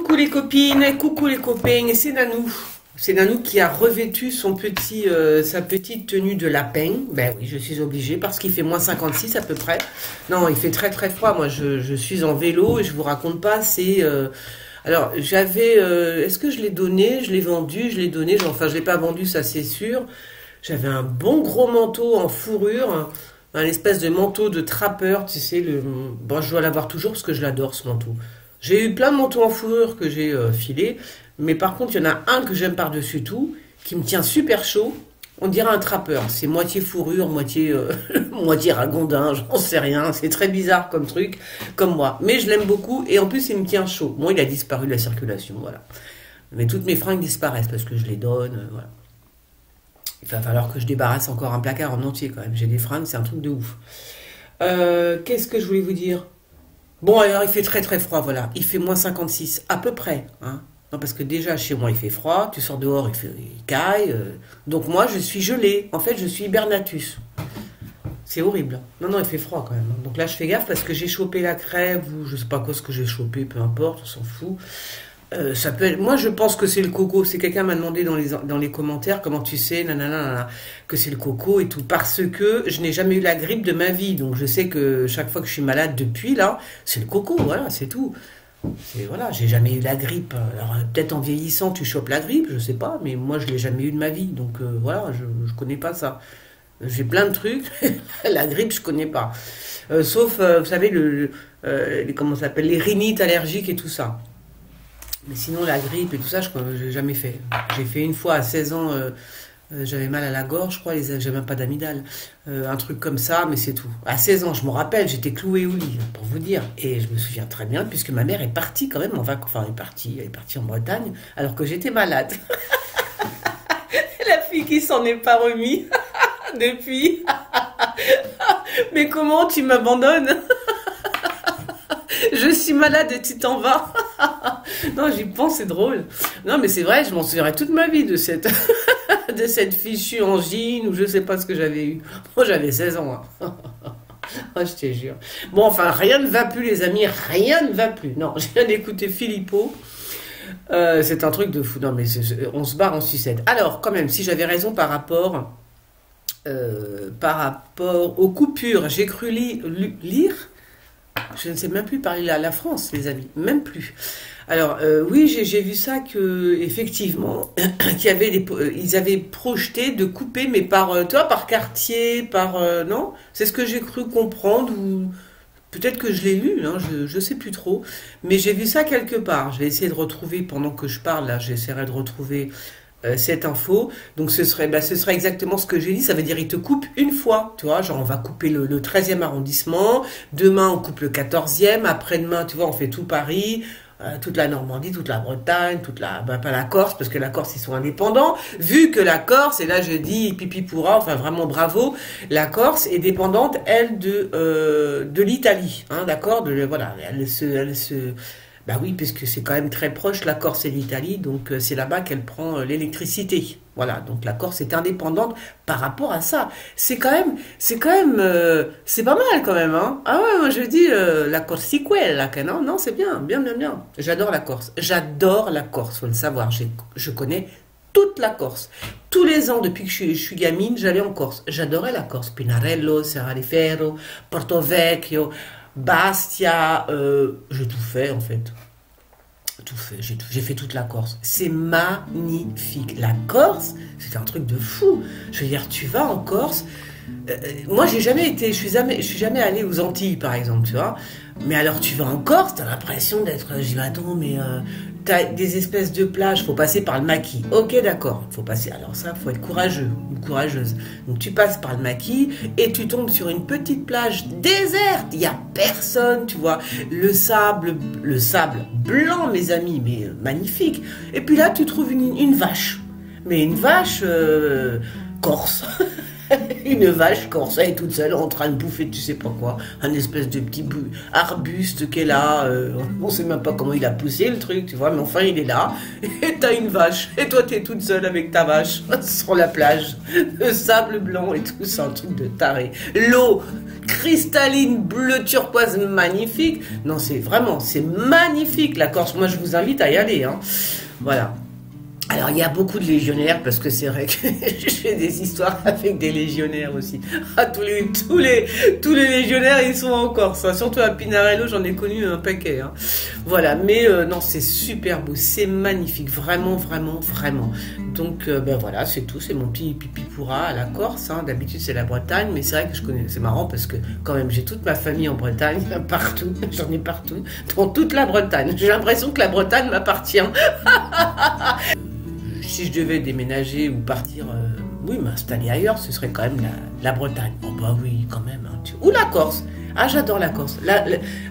Coucou les copines, coucou les copains, et c'est Nanou. C'est Nanou qui a revêtu son sa petite tenue de lapin. Ben oui, je suis obligée parce qu'il fait -56 à peu près. Non, il fait très très froid. Moi, je suis en vélo et je vous raconte pas. Alors, est-ce que je l'ai donné? Je l'ai vendu, je l'ai donné. Enfin, je l'ai pas vendu, ça c'est sûr. J'avais un bon gros manteau en fourrure, un espèce de manteau de trappeur, tu sais. Bon, je dois l'avoir toujours parce que je l'adore ce manteau. J'ai eu plein de manteaux en fourrure que j'ai filés, mais par contre, il y en a un que j'aime par-dessus tout, qui me tient super chaud. On dirait un trappeur. C'est moitié fourrure, moitié, moitié ragondin, j'en sais rien. C'est très bizarre comme truc, comme moi. Mais je l'aime beaucoup et en plus, il me tient chaud. Bon, il a disparu de la circulation, voilà. Mais toutes mes fringues disparaissent parce que je les donne, voilà. Il va falloir que je débarrasse encore un placard en entier quand même. J'ai des fringues, c'est un truc de ouf. Qu'est-ce que je voulais vous dire? Bon, alors il fait très très froid, voilà. Il fait -56, à peu près. Hein. Non, parce que déjà, chez moi, il fait froid. Tu sors dehors, il caille. Donc moi, je suis gelée. En fait, je suis hibernatus. C'est horrible. Non, non, il fait froid quand même. Donc là, je fais gaffe parce que j'ai chopé la crève ou je sais pas quoi ce que j'ai chopé, peu importe, on s'en fout. Ça peut être... Moi, je pense que c'est le coco. C'est quelqu'un m'a demandé dans les commentaires comment tu sais, nanana, que c'est le coco et tout. Parce que je n'ai jamais eu la grippe de ma vie. Donc, je sais que chaque fois que je suis malade depuis, là, c'est le coco. Voilà, c'est tout. Voilà, j'ai jamais eu la grippe. Alors, peut-être en vieillissant, tu chopes la grippe, je sais pas. Mais moi, je l'ai jamais eu de ma vie. Donc, voilà, je connais pas ça. J'ai plein de trucs. La grippe, je connais pas. Sauf, vous savez, comment ça s'appelle, les rhinites allergiques et tout ça. Mais sinon, la grippe et tout ça, je n'ai jamais fait. J'ai fait une fois à 16 ans, j'avais mal à la gorge, je crois, j'avais même pas d'amygdale. Un truc comme ça, mais c'est tout. À 16 ans, je me rappelle, j'étais clouée au lit, pour vous dire. Et je me souviens très bien, puisque ma mère est partie quand même en vacances. Enfin, elle est partie en Bretagne, alors que j'étais malade. La fille qui s'en est pas remis depuis. Mais comment tu m'abandonnes? Je suis malade et tu t'en vas. Non, j'y pense, c'est drôle. Non, mais c'est vrai, je m'en souviendrai toute ma vie de cette, de cette fichue angine ou je sais pas ce que j'avais eu. Moi, j'avais 16 ans. Hein. Oh, je te jure. Bon, enfin, rien ne va plus, les amis. Rien ne va plus. Non, je viens d'écouter Philippot. C'est un truc de fou. Non, mais on se barre en sucette. Alors, quand même, si j'avais raison par rapport aux coupures, j'ai cru lire. Je ne sais même plus parler à la France, les amis, même plus. Alors, oui, j'ai vu ça que effectivement, ils avaient projeté de couper, mais par quartier, non, c'est ce que j'ai cru comprendre, ou peut-être que je l'ai lu, hein, je sais plus trop, mais j'ai vu ça quelque part. Je vais essayer de retrouver, pendant que je parle, là, j'essaierai de retrouver cette info. Donc ce serait exactement ce que j'ai dit. Ça veut dire il te coupe une fois, tu vois, genre on va couper le 13e arrondissement, demain on coupe le 14e, après-demain, tu vois, on fait tout Paris, toute la Normandie, toute la Bretagne, pas la Corse, parce que la Corse, ils sont indépendants, vu que la Corse, et là je dis pipi pourra, enfin vraiment bravo, la Corse est dépendante, elle, de l'Italie, hein, d'accord, voilà, bah oui, puisque c'est quand même très proche, la Corse et l'Italie, donc c'est là-bas qu'elle prend l'électricité. Voilà, donc la Corse est indépendante par rapport à ça. C'est pas mal quand même, hein. Ah ouais, moi je dis la Corsiquella, non, c'est bien, bien, bien, bien. J'adore la Corse, faut le savoir. Je connais toute la Corse. Tous les ans, depuis que je suis gamine, j'allais en Corse. J'adorais la Corse. Pinarello, Serra di Ferro, Porto Vecchio, Bastia, j'ai tout fait en fait. Tout fait, j'ai fait toute la Corse. C'est magnifique. La Corse, c'est un truc de fou. Je veux dire, tu vas en Corse. Moi, je suis jamais allée aux Antilles, par exemple, tu vois. Mais alors, tu vas en Corse, t'as l'impression d'être. J'y vais, attends, mais t'as des espèces de plages. Faut passer par le maquis. Ok, d'accord. Faut passer. Alors ça, faut être courageux ou courageuse. Donc tu passes par le maquis et tu tombes sur une petite plage déserte. Il y a personne, tu vois. Le sable blanc, mes amis, mais magnifique. Et puis là, tu trouves une vache. Mais une vache corse. Une vache corse, elle est toute seule en train de bouffer tu sais pas quoi, un espèce de petit arbuste qu'elle a, on sait même pas comment il a poussé le truc, tu vois, mais enfin il est là, et t'as une vache, et toi t'es toute seule avec ta vache sur la plage, le sable blanc et tout, c'est un truc de taré. L'eau, cristalline, bleu turquoise, magnifique. Non, c'est vraiment, c'est magnifique la Corse. Moi, je vous invite à y aller, hein. Voilà. Alors, il y a beaucoup de légionnaires, parce que c'est vrai que j'ai des histoires avec des légionnaires aussi. Ah, tous les légionnaires, ils sont en Corse, hein. Surtout à Pinarello, j'en ai connu un paquet, hein. Voilà, mais non, c'est super beau, c'est magnifique, vraiment, vraiment, vraiment. Donc, ben voilà, c'est tout, c'est mon petit pipi pourra à la Corse, hein. D'habitude, c'est la Bretagne, mais c'est vrai que je connais, c'est marrant, parce que quand même, j'ai toute ma famille en Bretagne, partout, j'en ai partout, dans toute la Bretagne. J'ai l'impression que la Bretagne m'appartient. Si je devais déménager ou partir, oui, m'installer ailleurs, ce serait quand même la Bretagne. Oh bah oui, quand même. Hein, ou la Corse. Ah, j'adore la Corse.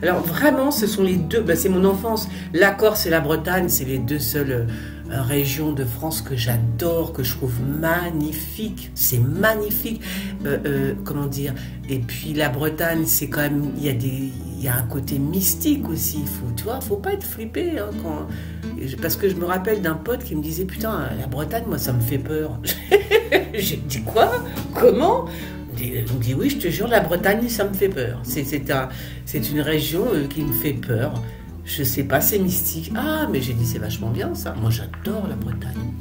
Alors vraiment, ce sont les deux, bah, c'est mon enfance. La Corse et la Bretagne, c'est les deux seules régions de France que j'adore, que je trouve magnifiques. C'est magnifique. Comment dire? Et puis la Bretagne, c'est quand même, il y a un côté mystique aussi. Tu vois, faut pas être flippé, hein, parce que je me rappelle d'un pote qui me disait, putain, la Bretagne, moi, ça me fait peur. J'ai dit quoi? Comment? Il me dit, oui, je te jure, la Bretagne, ça me fait peur. C'est une région qui me fait peur. Je sais pas, c'est mystique. Ah, mais j'ai dit, c'est vachement bien ça. Moi, j'adore la Bretagne.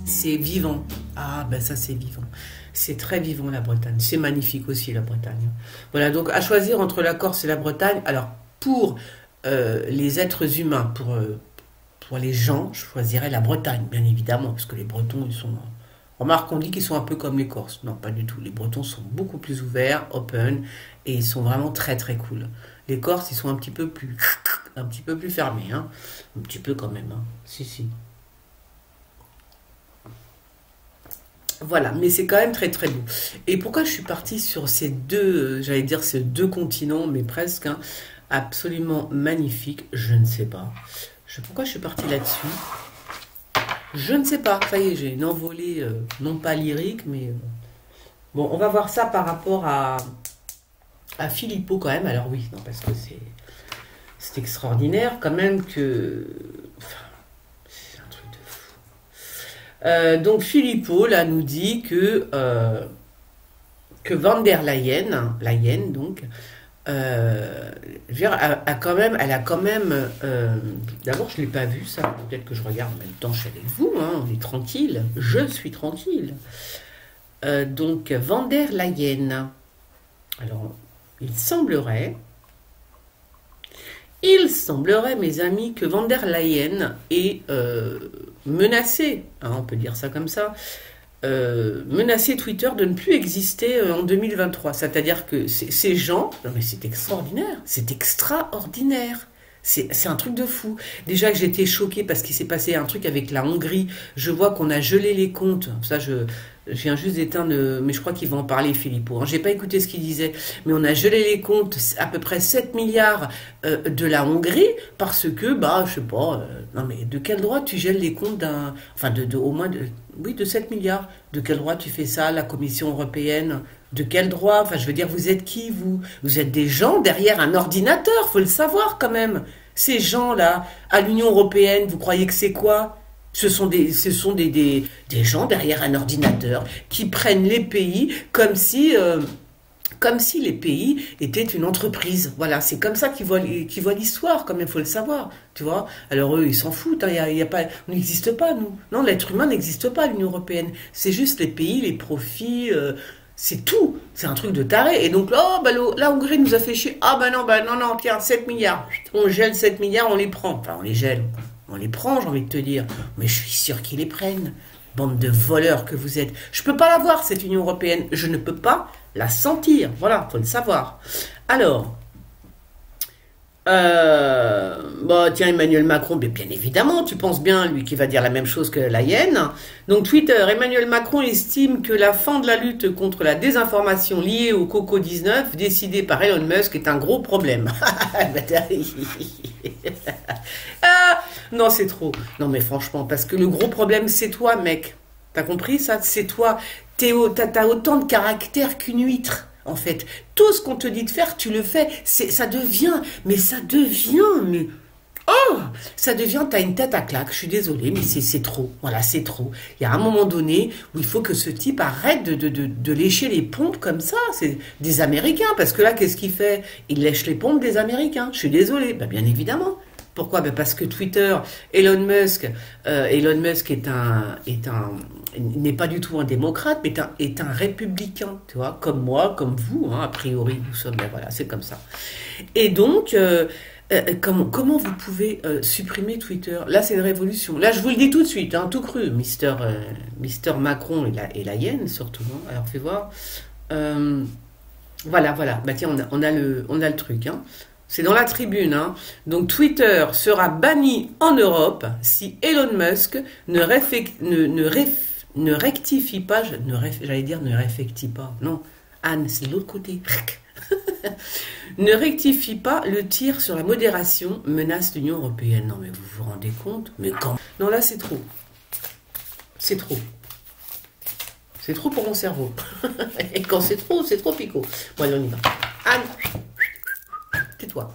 C'est vivant. Ah, ben ça, c'est vivant. C'est très vivant, la Bretagne. C'est magnifique aussi, la Bretagne. Voilà, donc à choisir entre la Corse et la Bretagne. Alors, pour les êtres humains, pour les gens, je choisirais la Bretagne, bien évidemment, parce que les Bretons, ils sont... Remarque, on dit qu'ils sont un peu comme les Corses. Non, pas du tout. Les Bretons sont beaucoup plus ouverts, open, et ils sont vraiment très très cool. Les Corses, ils sont un petit peu plus fermés, hein. Un petit peu quand même, hein. Si, si. Voilà, mais c'est quand même très très beau. Et pourquoi je suis partie sur ces deux, j'allais dire ces deux continents, mais presque, hein, absolument magnifiques, je ne sais pas. Pourquoi je suis partie là-dessus? Je ne sais pas, ça y est, j'ai une envolée, non pas lyrique, mais... bon, on va voir ça par rapport à Filippo quand même. Alors oui, non, parce que c'est extraordinaire quand même que... Enfin, c'est un truc de fou. Donc Filippo, là, nous dit que van der Leyen, donc... elle a quand même d'abord je l'ai pas vu ça, peut-être que je regarde en même temps, je suis avec vous, hein, on est tranquille, je suis tranquille. Donc van der Leyen, alors il semblerait mes amis que van der Leyen est menacé, hein, on peut dire ça comme ça, menacer Twitter de ne plus exister en 2023. C'est-à-dire que ces gens... Non mais c'est extraordinaire. C'est extraordinaire. C'est un truc de fou. Déjà que j'étais choquée parce qu'il s'est passé un truc avec la Hongrie. Je vois qu'on a gelé les comptes. Ça, je viens juste d'éteindre... Mais je crois qu'il va en parler, Filippo. Hein. J'ai pas écouté ce qu'il disait. Mais on a gelé les comptes, à peu près 7 milliards de la Hongrie, parce que, bah, je sais pas... non mais de quel droit tu gèles les comptes d'un... Enfin, au moins... Oui, de 7 milliards. De quel droit tu fais ça, la Commission européenne? De quel droit? Enfin, je veux dire, vous êtes qui, vous? Vous êtes des gens derrière un ordinateur, faut le savoir quand même. Ces gens-là, à l'Union européenne, vous croyez que c'est quoi? Ce sont des gens derrière un ordinateur qui prennent les pays comme si les pays étaient une entreprise. Voilà, c'est comme ça qu'ils voient l'histoire, comme il faut le savoir, tu vois. Alors eux, ils s'en foutent, hein, y a pas, on n'existe pas, nous. Non, l'être humain n'existe pas à l'Union européenne. C'est juste les pays, les profits, c'est tout. C'est un truc de taré. Et donc, oh, bah, la Hongrie nous a fait chier. Ah, bah non, tiens, 7 milliards. On gèle 7 milliards, on les prend. Enfin, on les gèle. On les prend, j'ai envie de te dire. Mais je suis sûr qu'ils les prennent. Bande de voleurs que vous êtes. Je peux pas la voir, cette Union européenne. Je ne peux pas la sentir. Voilà, faut le savoir. Alors, bah, tiens, Emmanuel Macron, mais bien évidemment, tu penses bien, lui, qui va dire la même chose que la hyène. Donc, Twitter, Emmanuel Macron estime que la fin de la lutte contre la désinformation liée au Coco-19, décidée par Elon Musk, est un gros problème. Ah, non, c'est trop. Non, mais franchement, parce que le gros problème, c'est toi, mec. T'as compris ça? C'est toi. T'as autant de caractère qu'une huître. En fait, tout ce qu'on te dit de faire, tu le fais. Ça devient, mais Oh, ça devient, t'as une tête à claque, je suis désolée, mais c'est trop. Voilà, c'est trop. Il y a un moment donné où il faut que ce type arrête de lécher les pompes comme ça. C'est des Américains, parce que là, qu'est-ce qu'il fait? Il lèche les pompes des Américains. Je suis désolée. Ben, bien évidemment. Pourquoi? Ben parce que Twitter, Elon Musk n'est pas du tout un démocrate, mais est un républicain, tu vois, comme moi, comme vous, hein, a priori, nous sommes, ben voilà, c'est comme ça. Et donc, comment vous pouvez supprimer Twitter? Là, c'est une révolution. Là, je vous le dis tout de suite, hein, tout cru, Mister Macron et la hyène, surtout. Hein. Alors, fais voir. Euh, voilà. Bah tiens, on a le truc. Hein. C'est dans la tribune. Hein. Donc, Twitter sera banni en Europe si Elon Musk ne rectifie pas. J'allais dire ne réfectifie pas. Non, Anne, c'est de l'autre côté. Ne rectifie pas le tir sur la modération menace l'Union européenne. Non mais vous vous rendez compte? Mais quand? Non là c'est trop. C'est trop. C'est trop pour mon cerveau. Et quand c'est trop picot. Bon allez on y va. Anne, tais-toi.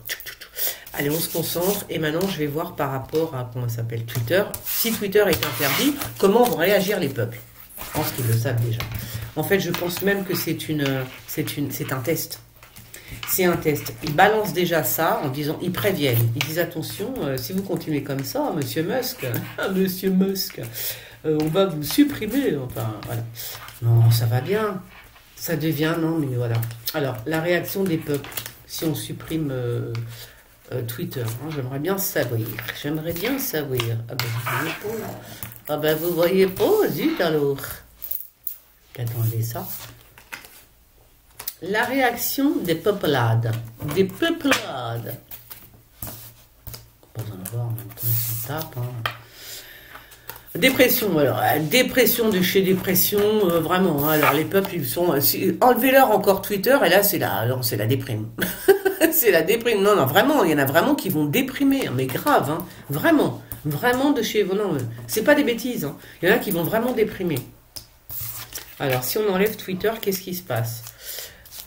Allez on se concentre et maintenant je vais voir par rapport à comment ça s'appelle Twitter. Si Twitter est interdit, comment vont réagir les peuples? Je pense qu'ils le savent déjà. En fait je pense même que c'est un test. C'est un test. Ils balancent déjà ça en disant, ils préviennent. Ils disent attention, si vous continuez comme ça, Monsieur Musk, Monsieur Musk, on va vous supprimer. Enfin, voilà. Non, ça va bien. Ça devient, non, mais voilà. Alors, la réaction des peuples, si on supprime Twitter, hein, j'aimerais bien savoir. J'aimerais bien savoir. Ah ben, vous voyez pas. Ah ben, vous voyez pas, zut alors. Attendez ça. La réaction des peuplades. Des peuplades. Pas en avoir en même temps, ils s'en tapent. Hein. Dépression, alors. Dépression de chez dépression, vraiment. Hein, alors, les peuples, ils sont... enlevez-leur encore Twitter, et là, c'est la déprime. C'est la déprime. Non, vraiment, il y en a vraiment qui vont déprimer. Mais grave, hein. Vraiment. Vraiment de chez... Non, c'est pas des bêtises. Hein. Il y en a qui vont vraiment déprimer. Alors, si on enlève Twitter, qu'est-ce qui se passe?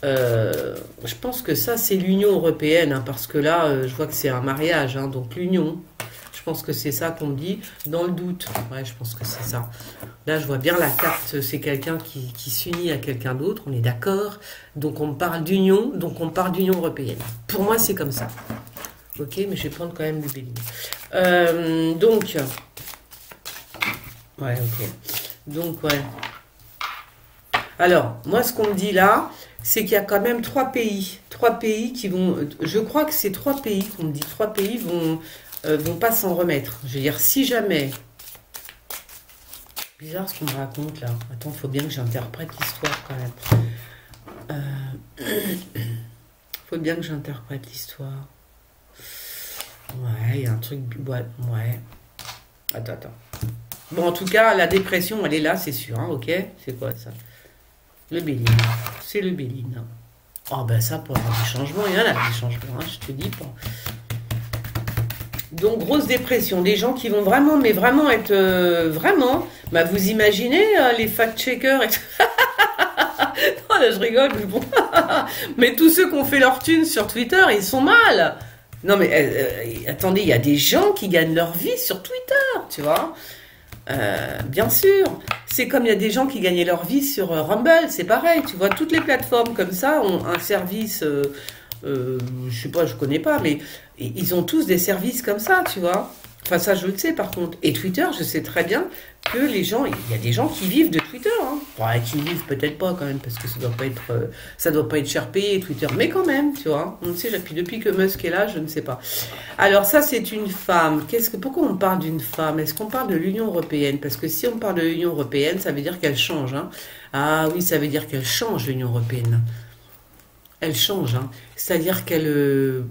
Je pense que ça c'est l'Union européenne hein, parce que là je vois que c'est un mariage hein, donc l'Union je pense que c'est ça qu'on me dit dans le doute ouais je pense que c'est ça là je vois bien la carte c'est quelqu'un qui s'unit à quelqu'un d'autre on est d'accord donc on parle d'Union européenne pour moi c'est comme ça ok mais je vais prendre quand même du bélier donc ouais ok donc ouais alors moi ce qu'on me dit là c'est qu'il y a quand même trois pays qui vont, je crois que c'est trois pays qu'on me dit, trois pays vont pas s'en remettre. Je veux dire, si jamais, bizarre ce qu'on me raconte là. Attends, il faut bien que j'interprète l'histoire quand même. Faut bien que j'interprète l'histoire. Ouais, il y a un truc, ouais. Attends. Bon, en tout cas, la dépression, elle est là, c'est sûr, hein, ok? C'est quoi ça? Le Béline, c'est le Béline. Oh ben ça, pour avoir des changements, il y en a des changements, hein, je te dis pas. Donc, grosse dépression, des gens qui vont vraiment, mais vraiment être, vraiment, bah vous imaginez les fact-checkers et non, là je rigole, mais bon. Mais tous ceux qui ont fait leur thune sur Twitter, ils sont mal. Non mais, attendez, il y a des gens qui gagnent leur vie sur Twitter, tu vois. Bien sûr, c'est comme il y a des gens qui gagnaient leur vie sur Rumble, c'est pareil, tu vois, toutes les plateformes comme ça ont un service, je sais pas, je connais pas, mais ils ont tous des services comme ça, tu vois. Enfin ça je le sais par contre. Et Twitter, je sais très bien que les gens, il y a des gens qui vivent de Twitter, hein. Ouais, qui vivent peut-être pas quand même, parce que ça doit pas être cher payé Twitter, mais quand même, tu vois. On ne sait, depuis que Musk est là, je ne sais pas. Alors ça c'est une femme. Pourquoi on parle d'une femme? Est-ce qu'on parle de l'Union européenne? Parce que si on parle de l'Union européenne, ça veut dire qu'elle change, hein. Ah oui, ça veut dire qu'elle change l'Union européenne. Elle change, hein. C'est-à-dire qu'elle,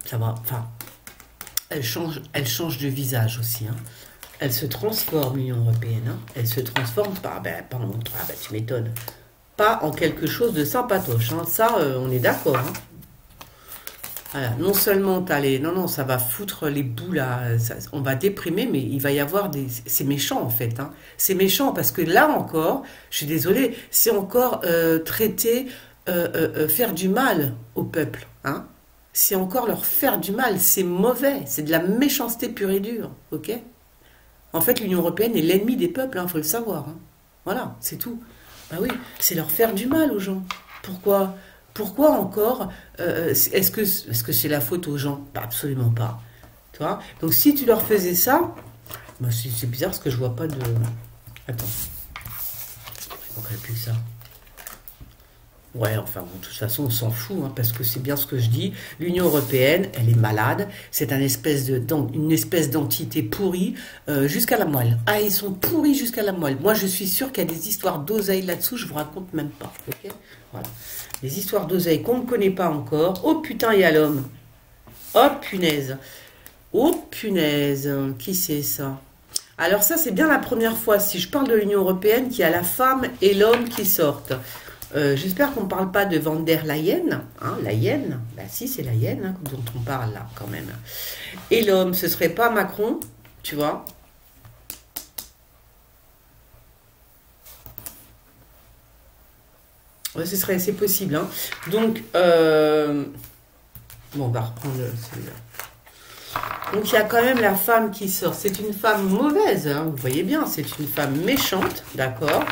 ça va, enfin. Elle change de visage aussi. Hein. Elle se transforme, l'Union européenne. Hein. Elle se transforme tu m'étonnes. Pas en quelque chose de sympatoche. Hein. Ça, on est d'accord. Hein. Voilà. Non seulement t'as les... Non, ça va foutre les bouts là. On va déprimer, mais il va y avoir des... C'est méchant en fait. Hein. C'est méchant parce que là encore, je suis désolée, c'est encore traiter, faire du mal au peuple. Hein. c'est encore leur faire du mal. C'est mauvais. C'est de la méchanceté pure et dure. Ok? En fait, l'Union européenne est l'ennemi des peuples, il faut le savoir. Hein. Voilà, c'est tout. Bah oui, c'est leur faire du mal aux gens. Pourquoi? Pourquoi encore est-ce que c'est la faute aux gens? Bah, absolument pas. Tu vois? Donc si tu leur faisais ça, bah, c'est bizarre parce que je vois pas de... Attends. Il manquerait plus que ça. Ouais, enfin, bon, de toute façon, on s'en fout, hein, parce que c'est bien ce que je dis. L'Union européenne, elle est malade. C'est une espèce d'entité pourrie jusqu'à la moelle. Ah, ils sont pourris jusqu'à la moelle. Moi, je suis sûre qu'il y a des histoires d'oseille là-dessous, je vous raconte même pas. Ok? Voilà. Des histoires d'oseille qu'on ne connaît pas encore. Oh putain, il y a l'homme. Oh punaise. Oh punaise. Qui c'est ça? Alors ça, c'est bien la première fois, si je parle de l'Union européenne, qu'il y a la femme et l'homme qui sortent. J'espère qu'on ne parle pas de Van der Leyen. Hein, Leyen, bah si, c'est Leyen hein, dont on parle là, quand même. Et l'homme, ce serait pas Macron, tu vois. Ouais, c'est possible. Hein. Donc, bon, on va reprendre celui-là. Donc, il y a quand même la femme qui sort. C'est une femme mauvaise, hein, vous voyez bien. C'est une femme méchante, d'accord.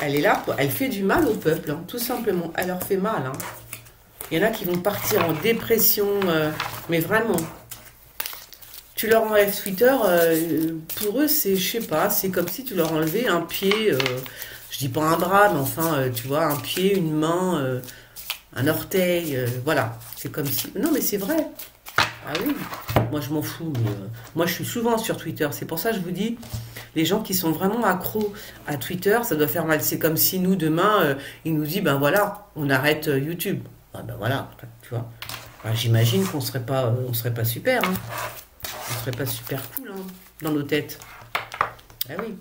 Elle est là, elle fait du mal au peuple, hein, tout simplement. Elle leur fait mal. Hein. Il y en a qui vont partir en dépression, mais vraiment. Tu leur enlèves Twitter, pour eux, c'est, je sais pas, c'est comme si tu leur enlevais un pied, je dis pas un bras, mais enfin, tu vois, un pied, une main, un orteil, voilà. C'est comme si... Non, mais c'est vrai. Ah oui, moi je m'en fous, mais moi je suis souvent sur Twitter. C'est pour ça que je vous dis... Les gens qui sont vraiment accros à Twitter, ça doit faire mal. C'est comme si nous, demain, ils nous disent, ben voilà, on arrête YouTube. Ah ben voilà, tu vois. Ben, j'imagine qu'on serait pas, on serait pas super. Hein. On serait pas super cool hein, dans nos têtes. Ah oui.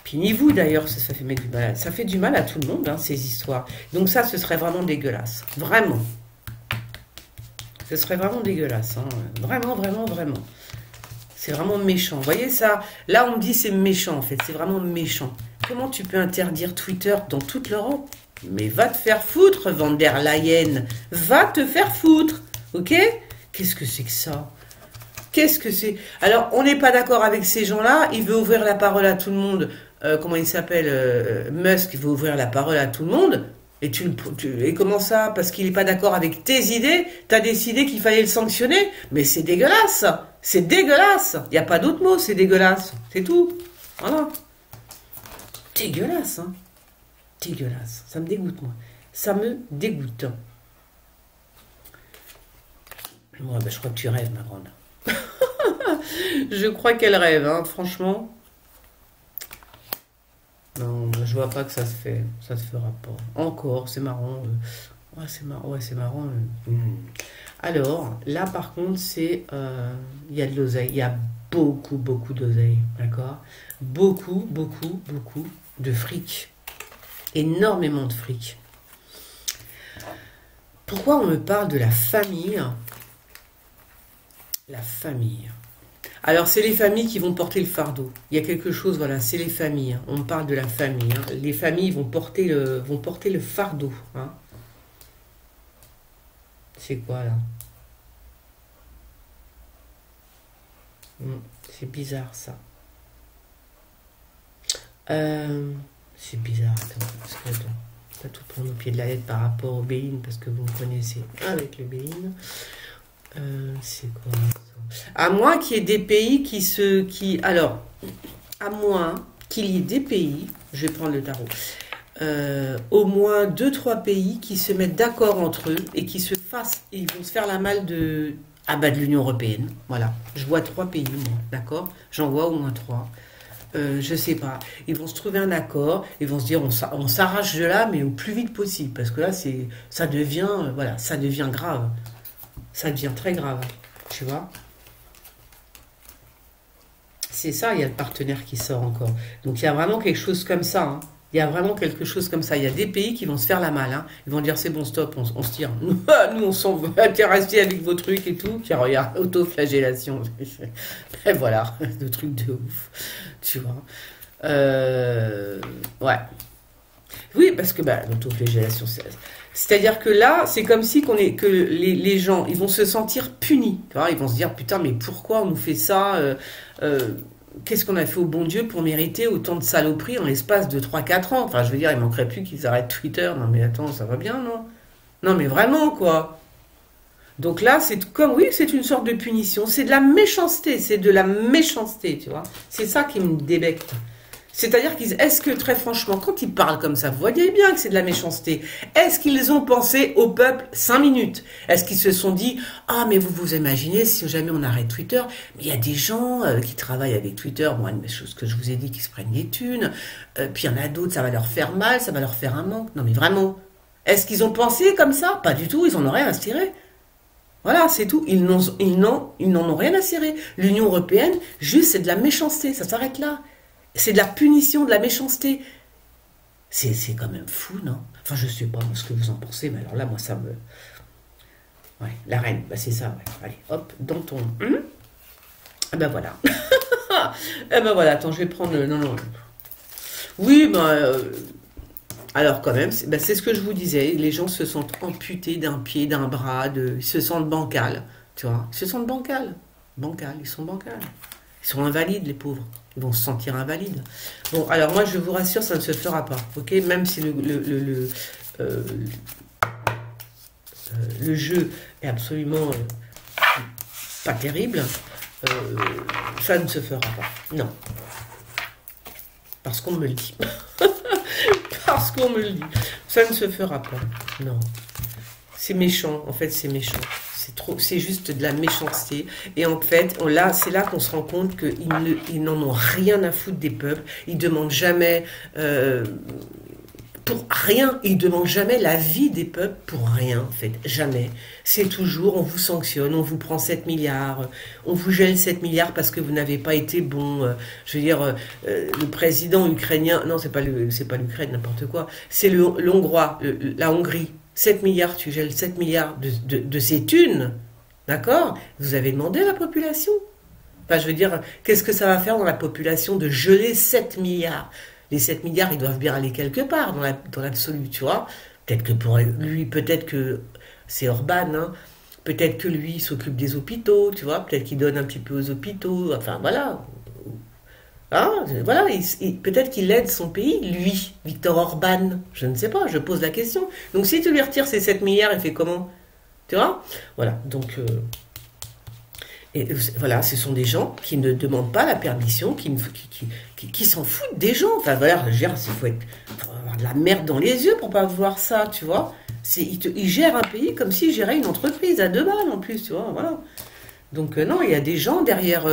Puis ni vous d'ailleurs, ça fait du mal. Ça fait du mal à tout le monde, hein, ces histoires. Donc ça, ce serait vraiment dégueulasse. Vraiment. Ce serait vraiment dégueulasse. Hein. Vraiment, vraiment, vraiment. C'est vraiment méchant. Vous voyez ça? Là, on me dit c'est méchant, en fait. C'est vraiment méchant. Comment tu peux interdire Twitter dans toute l'Europe? Mais va te faire foutre, Van der Leyen. Va te faire foutre. Ok? Qu'est-ce que c'est que ça? Qu'est-ce que c'est? Alors, on n'est pas d'accord avec ces gens-là. Il veut ouvrir la parole à tout le monde. Comment il s'appelle? Musk veut ouvrir la parole à tout le monde. Et comment ça? Parce qu'il n'est pas d'accord avec tes idées, t'as décidé qu'il fallait le sanctionner? Mais c'est dégueulasse! C'est dégueulasse! Il n'y a pas d'autre mot, c'est dégueulasse. C'est tout. Voilà. Dégueulasse, hein? Dégueulasse. Ça me dégoûte, moi. Ça me dégoûte. Ouais, ben, je crois que tu rêves, ma grande. Je crois qu'elle rêve, hein, franchement. Non, je vois pas que ça se fait. Ça se fera pas. Encore, c'est marrant. Ouais, c'est marrant. Ouais, c'est marrant. Alors, là, par contre, c'est... Il y a de l'oseille. Il y a beaucoup, beaucoup d'oseille. D'accord? Beaucoup, beaucoup, beaucoup de fric. Énormément de fric. Pourquoi on me parle de la famille? La famille. Alors, c'est les familles qui vont porter le fardeau. Il y a quelque chose, voilà, c'est les familles. Hein. On parle de la famille. Hein. Les familles vont porter le fardeau. Hein. C'est quoi, là? C'est bizarre, ça. C'est bizarre, attends. Parce que, attends, pas tout prendre au pied de la lettre par rapport au Béin, parce que vous me connaissez avec le Béin. C'est quoi ça? À moins qu'il y ait des pays alors, à moins qu'il y ait des pays, je vais prendre le tarot, au moins 2-3 pays qui se mettent d'accord entre eux et qui se fassent, et ils vont se faire la malle de l'Union européenne. Voilà, je vois 3 pays, moi, d'accord? J'en vois au moins 3. Je sais pas. Ils vont se trouver un accord, ils vont se dire on s'arrache de là, mais au plus vite possible, parce que là ça devient voilà, ça devient grave. Ça devient très grave, tu vois. C'est ça, il y a le partenaire qui sort encore. Donc il y a vraiment quelque chose comme ça. Hein. Il y a vraiment quelque chose comme ça. Il y a des pays qui vont se faire la malle. Hein. Ils vont dire c'est bon, stop, on se tire. Nous, on s'en va, t'es resté avec vos trucs et tout. Tiens, regarde, autoflagellation. Et voilà, le truc de ouf. Tu vois. Ouais. Oui, parce que bah, l'autoflagellation, c'est-à-dire que là, c'est comme si que les gens, ils vont se sentir punis. Tu vois, ils vont se dire, putain, mais pourquoi on nous fait ça qu'est-ce qu'on a fait au bon Dieu pour mériter autant de saloperies en l'espace de 3 4 ans? Enfin, je veux dire, il manquerait plus qu'ils arrêtent Twitter. Non, mais attends, ça va bien, non? Non, mais vraiment, quoi. Donc là, c'est comme, oui, c'est une sorte de punition. C'est de la méchanceté. C'est de la méchanceté, tu vois. C'est ça qui me débecte. C'est-à-dire est-ce que très franchement, quand ils parlent comme ça, vous voyez bien que c'est de la méchanceté. Est-ce qu'ils ont pensé au peuple 5 minutes? Est-ce qu'ils se sont dit, ah mais vous vous imaginez si jamais on arrête Twitter, mais il y a des gens qui travaillent avec Twitter, bon, une chose que je vous ai dit, qui se prennent des thunes, puis il y en a d'autres, ça va leur faire mal, ça va leur faire un manque. Non mais vraiment, est-ce qu'ils ont pensé comme ça? Pas du tout, ils en ont rien à cirer. Voilà, c'est tout. Ils n'en ont rien à cirer. L'Union européenne, juste, c'est de la méchanceté, ça s'arrête là. C'est de la punition, de la méchanceté. C'est quand même fou, non? Enfin, je sais pas ce que vous en pensez, mais alors là, moi, ça me... Ouais, la reine, bah c'est ça, ouais. Allez, hop, dans ton... Ah ben voilà. Eh ben voilà, attends, je vais prendre... Non, non. Oui, ben... alors quand même, c'est ce que je vous disais, les gens se sentent amputés d'un pied, d'un bras, ils se sentent bancals, tu vois. Ils se sentent bancals. Bancals, ils sont bancals. Ils sont invalides, les pauvres. Ils vont se sentir invalides. Bon, alors moi, je vous rassure, ça ne se fera pas, ok? Même si le jeu est absolument pas terrible, ça ne se fera pas. Non. Parce qu'on me le dit. Parce qu'on me le dit. Ça ne se fera pas. Non. C'est méchant, en fait, c'est méchant. C'est juste de la méchanceté. Et en fait, c'est là qu'on se rend compte qu'ils n'en ont rien à foutre des peuples. Ils ne demandent jamais pour rien. Ils ne demandent jamais la vie des peuples pour rien, en fait. Jamais. C'est toujours, on vous sanctionne, on vous prend 7 milliards, on vous gèle 7 milliards parce que vous n'avez pas été bon. Je veux dire, le président ukrainien, non, c'est pas l'Ukraine, n'importe quoi. C'est le Hongrois, la Hongrie. 7 milliards, tu gèles 7 milliards de ces thunes, d'accord? Vous avez demandé à la population? Enfin, je veux dire, qu'est-ce que ça va faire dans la population de geler 7 milliards? Les 7 milliards, ils doivent bien aller quelque part dans l'absolu, tu vois? Peut-être que pour lui, peut-être que c'est Orban, hein? Peut-être que lui, il s'occupe des hôpitaux, tu vois? Peut-être qu'il donne un petit peu aux hôpitaux, enfin voilà. Ah, voilà, peut-être qu'il aide son pays, lui, Viktor Orban. Je ne sais pas, je pose la question. Donc si tu lui retires ces 7 milliards, il fait comment? Tu vois? Voilà, donc... et voilà, ce sont des gens qui ne demandent pas la permission, qui s'en foutent des gens. Enfin voilà, je veux dire, faut avoir de la merde dans les yeux pour pas voir ça, tu vois? Ils gèrent un pays comme s'ils géraient une entreprise à 2 balles en plus, tu vois, voilà. Donc non, il y a des gens derrière,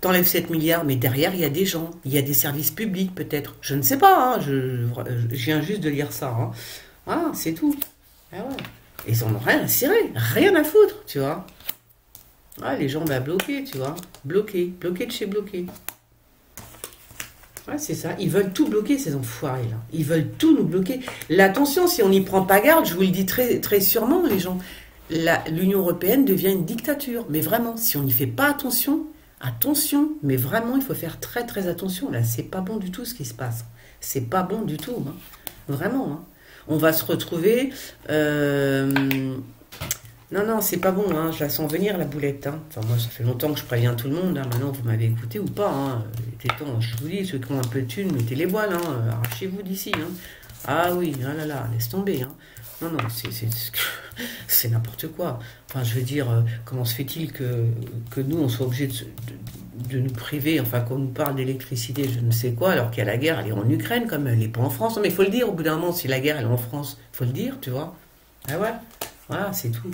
t'enlèves 7 milliards, mais derrière, il y a des gens. Il y a des services publics, peut-être. Je ne sais pas, hein, je viens juste de lire ça. Hein. Ah, c'est tout. Ah ouais. Ils n'en ont rien à cirer, rien à foutre, tu vois. Ah, les gens, bah, bloqués, tu vois. Bloqués de chez bloqués. Ouais, c'est ça. Ils veulent tout bloquer, ces enfoirés-là. Ils veulent tout nous bloquer. L'attention, si on n'y prend pas garde, je vous le dis très, très sûrement, les gens... L'Union européenne devient une dictature. Mais vraiment, si on n'y fait pas attention, mais vraiment, il faut faire très très attention. Là, c'est pas bon du tout ce qui se passe. C'est pas bon du tout. Hein. Vraiment. Hein. On va se retrouver... Non, non, c'est pas bon. Hein. Je la sens venir, la boulette. Hein. Enfin, moi, ça fait longtemps que je préviens tout le monde. Hein. Maintenant, vous m'avez écouté ou pas. Hein. Il était temps, je vous dis, ceux qui ont un peu de thunes, mettez les voiles. Hein. Arrachez-vous d'ici. Hein. Ah oui, ah là là, laisse tomber. Hein. Non, non, c'est n'importe quoi. Enfin, je veux dire, comment se fait-il que nous, on soit obligés de nous priver, enfin, qu'on nous parle d'électricité, je ne sais quoi, alors qu'il y a la guerre, elle est en Ukraine, comme elle n'est pas en France. Non, mais il faut le dire, au bout d'un moment, si la guerre, elle est en France, il faut le dire, tu vois. Ah ouais, voilà, c'est tout.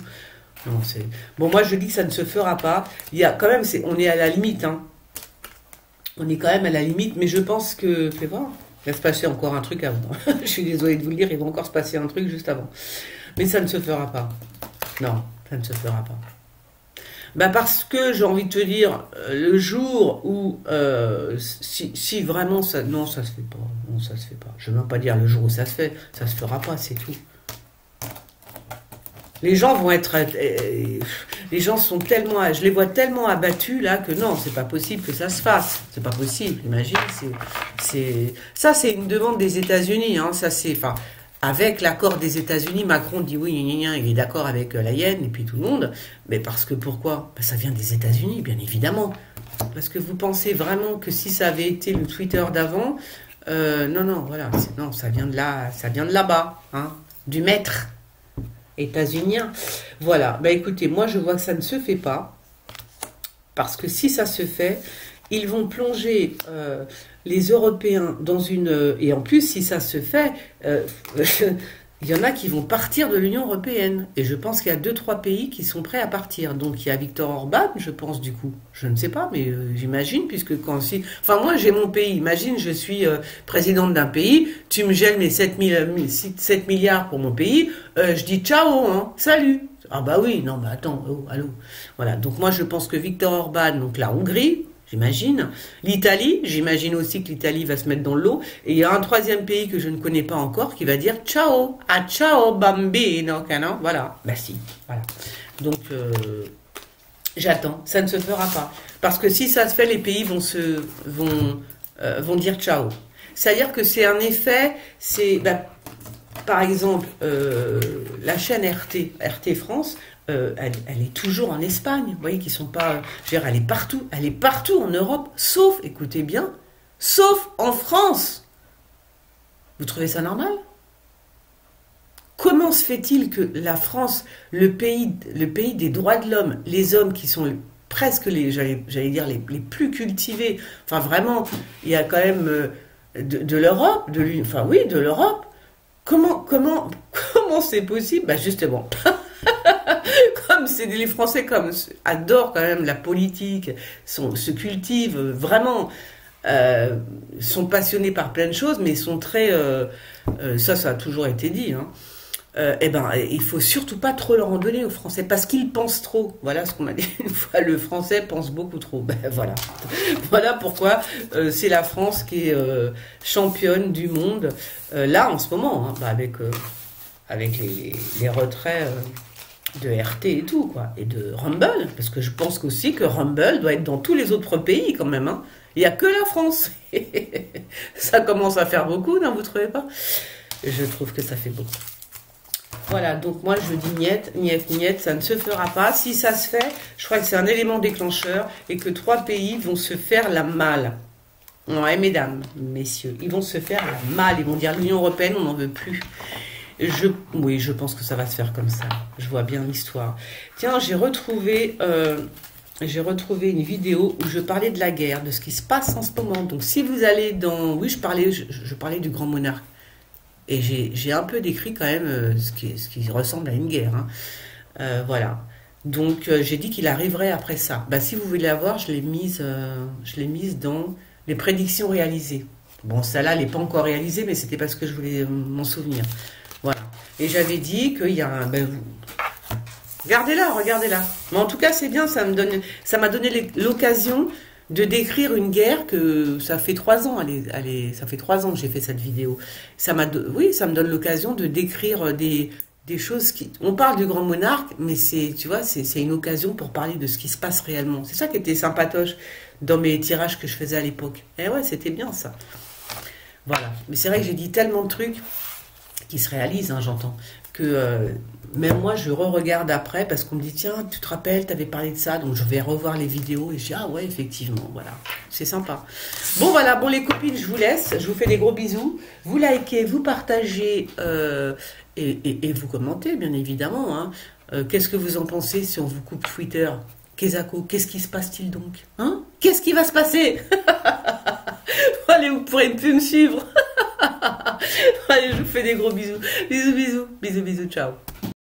Non, bon, moi, je dis que ça ne se fera pas. Il y a quand même, on est à la limite, hein. On est quand même à la limite, mais je pense que, fais voir. Il va se passer encore un truc avant. Je suis désolée de vous le dire, il va encore se passer un truc juste avant. Mais ça ne se fera pas. Non, ça ne se fera pas. Bah parce que j'ai envie de te dire, le jour où, si vraiment ça... Non, ça se fait pas. Non, ça se fait pas. Je ne veux même pas dire le jour où ça se fait. Ça se fera pas, c'est tout. Les gens vont être, les gens sont tellement, je les vois tellement abattus là que non, c'est pas possible que ça se fasse. C'est pas possible. Imagine, ça, c'est une demande des États-Unis. Hein, ça, c'est, enfin, avec l'accord des États-Unis, Macron dit oui, gna, gna, gna, il est d'accord avec la Yen et puis tout le monde. Mais parce que pourquoi? Ben, ça vient des États-Unis, bien évidemment. Parce que vous pensez vraiment que si ça avait été le Twitter d'avant, non, non, voilà, non, ça vient de là, ça vient de là-bas, hein, du maître états-unien. Voilà, bah écoutez, moi je vois que ça ne se fait pas, parce que si ça se fait, ils vont plonger les Européens dans une... et en plus, si ça se fait, il y en a qui vont partir de l'Union Européenne. Et je pense qu'il y a 2-3 pays qui sont prêts à partir. Donc il y a Viktor Orban, je pense, du coup. Je ne sais pas, mais j'imagine, puisque quand si... Enfin, moi, j'ai mon pays. Imagine, je suis présidente d'un pays, tu me gèles mes 7 milliards pour mon pays, je dis ciao, hein, salut. Ah bah oui, non, bah attends, oh, allô. Voilà, donc moi, je pense que Viktor Orban, donc la Hongrie, j'imagine. L'Italie, j'imagine aussi que l'Italie va se mettre dans l'eau. Et il y a un troisième pays que je ne connais pas encore qui va dire ciao, ah ciao bambino, non, voilà, bah si, voilà. Donc j'attends, ça ne se fera pas, parce que si ça se fait, les pays vont dire ciao. C'est-à-dire que c'est un effet, c'est par exemple la chaîne RT France. Elle est toujours en Espagne, vous voyez qu'ils sont pas, je veux dire, elle est partout en Europe, sauf, écoutez bien, sauf en France. Vous trouvez ça normal? Comment se fait-il que la France, le pays des droits de l'homme, les hommes qui sont presque j'allais dire les plus cultivés, enfin vraiment, il y a quand même de l'Europe, enfin oui, de l'Europe. Comment c'est possible? Bah justement. Comme les Français adorent quand même la politique, se cultivent vraiment, sont passionnés par plein de choses, mais sont très, ça a toujours été dit, hein. Eh ben, il faut surtout pas trop leur en donner aux Français, parce qu'ils pensent trop. Voilà ce qu'on m'a dit une fois, le Français pense beaucoup trop. Ben voilà, voilà pourquoi c'est la France qui est championne du monde là en ce moment, hein, avec les retraits. De RT et tout, quoi, et de Rumble, parce que je pense aussi que Rumble doit être dans tous les autres pays quand même, hein. Il n'y a que la France. Ça commence à faire beaucoup, non, vous trouvez pas? Je trouve que ça fait beaucoup. Voilà, donc moi je dis niet, niet, niet, ça ne se fera pas. Si ça se fait, je crois que c'est un élément déclencheur et que 3 pays vont se faire la malle. Ouais, mesdames, messieurs, ils vont se faire la malle, ils vont dire l'Union Européenne, on n'en veut plus. Oui, je pense que ça va se faire comme ça. Je vois bien l'histoire. Tiens, j'ai retrouvé une vidéo où je parlais de la guerre, de ce qui se passe en ce moment. Donc, si vous allez dans... Oui, je parlais du grand monarque. Et j'ai un peu décrit quand même ce qui ressemble à une guerre, hein. Voilà. Donc, j'ai dit qu'il arriverait après ça. Bah, si vous voulez la voir, je l'ai mise dans les prédictions réalisées. Bon, celle-là, elle n'est pas encore réalisée, mais c'était parce que je voulais m'en souvenir. Voilà. Et j'avais dit qu'il y a un... regardez-la. Mais en tout cas, c'est bien, ça m'a donné l'occasion de décrire une guerre que ça fait 3 ans. Ça fait 3 ans que j'ai fait cette vidéo. Oui, ça me donne l'occasion de décrire des choses qui... On parle du grand monarque, mais tu vois, c'est une occasion pour parler de ce qui se passe réellement. C'est ça qui était sympatoche dans mes tirages que je faisais à l'époque. Et ouais, c'était bien ça. Voilà. Mais c'est vrai que j'ai dit tellement de trucs qui se réalisent, hein, j'entends, que même moi je re-regarde après parce qu'on me dit tiens, tu te rappelles, tu avais parlé de ça, donc je vais revoir les vidéos et je dis ah ouais, effectivement, voilà, c'est sympa. Bon voilà, bon les copines, je vous laisse, je vous fais des gros bisous, vous likez, vous partagez et vous commentez bien évidemment, hein. Qu'est-ce que vous en pensez si on vous coupe Twitter? Kezako, qu'est-ce qui se passe-t-il donc, hein? Qu'est-ce qui va se passer? Allez, vous pourrez plus me suivre. Allez, je vous fais des gros bisous. Bisous, bisous. Bisous, bisous, ciao.